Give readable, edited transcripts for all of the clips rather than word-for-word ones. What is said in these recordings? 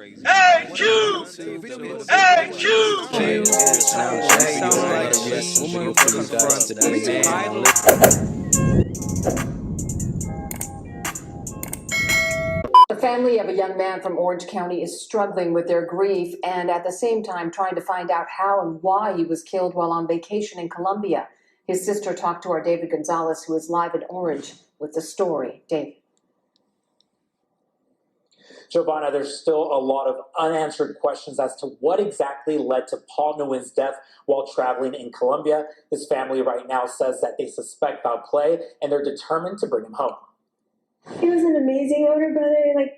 AyeQ! The family of a young man from Orange County is struggling with their grief and at the same time trying to find out how and why he was killed while on vacation in Colombia. His sister talked to our David Gonzalez, who is live in Orange with the story. David. Giovanna, there's still a lot of unanswered questions as to what exactly led to Paul Nguyen's death while traveling in Colombia. His family right now says that they suspect foul play and they're determined to bring him home. He was an amazing older brother.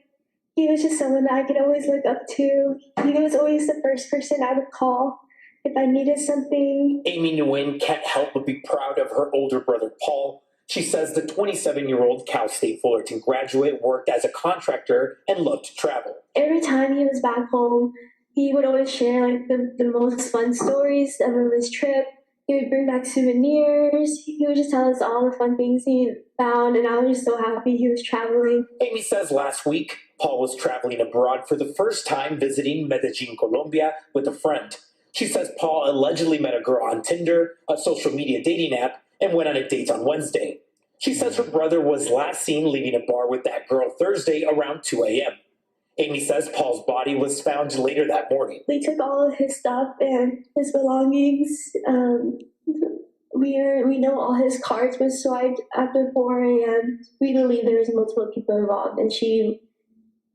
He was just someone that I could always look up to. He was always the first person I would call if I needed something. Amy Nguyen can't help but be proud of her older brother, Paul. She says the 27-year-old Cal State Fullerton graduate worked as a contractor and loved to travel. Every time he was back home, he would always share the most fun stories of his trip. He would bring back souvenirs. He would just tell us all the fun things he found, and I was just so happy he was traveling. Amy says last week, Paul was traveling abroad for the first time, visiting Medellin, Colombia, with a friend. She says Paul allegedly met a girl on Tinder, a social media dating app, and went on a date on Wednesday. She says her brother was last seen leaving a bar with that girl Thursday around 2 a.m. Amy says Paul's body was found later that morning. They took all of his stuff and his belongings. We know all his cards were swiped after 4 a.m. We believe there was multiple people involved, and she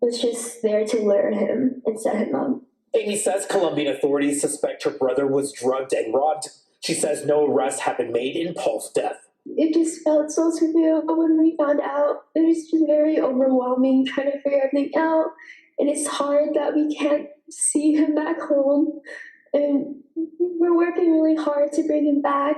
was just there to lure him and set him up. Amy says Colombian authorities suspect her brother was drugged and robbed. She says no arrests have been made in Paul's death. It just felt so surreal when we found out. It was just very overwhelming trying to figure everything out. And it's hard that we can't see him back home. And we're working really hard to bring him back.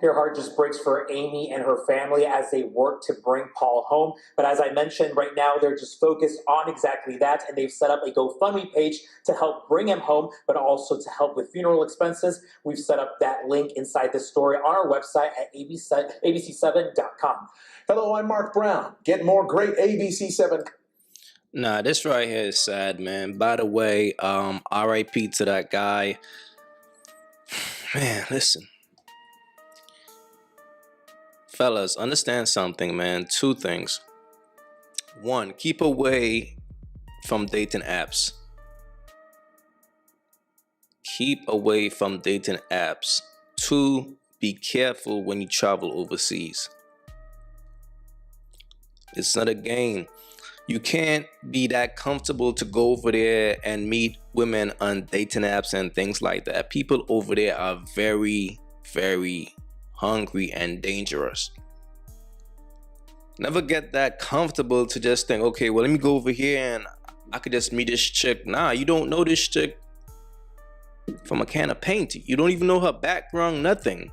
Your heart just breaks for Amy and her family as they work to bring Paul home. But as I mentioned, right now they're just focused on exactly that, and they've set up a GoFundMe page to help bring him home, but also to help with funeral expenses. We've set up that link inside this story on our website at abc7.com. Hello, I'm Mark Brown. Get more great ABC7. Nah, this right here is sad, man. By the way, RIP to that guy. Man, listen. Fellas, understand something, man. Two things. One, keep away from dating apps. Keep away from dating apps. Two, be careful when you travel overseas. It's not a game. You can't be that comfortable to go over there and meet women on dating apps and things like that. People over there are very, very hungry and dangerous. Never get that comfortable to just think, okay, well, let me go over here and I could just meet this chick. Nah, you don't know this chick from a can of paint. You don't even know her background, nothing.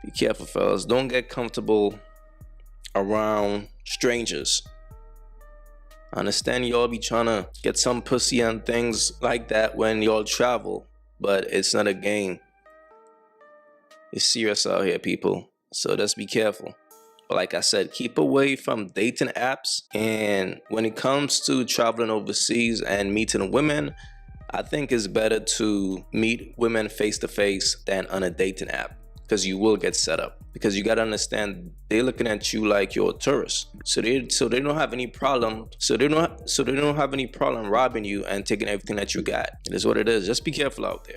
Be careful, fellas. Don't get comfortable around strangers. I understand y'all be trying to get some pussy and things like that when y'all travel, but it's not a game. It's serious out here, people. So just be careful. But like I said, keep away from dating apps. And when it comes to traveling overseas and meeting women, I think it's better to meet women face to face than on a dating app, because you will get set up. Because you gotta understand, they're looking at you like you're a tourist. So they don't have any problem. So they don't have any problem robbing you and taking everything that you got. It is what it is. Just be careful out there.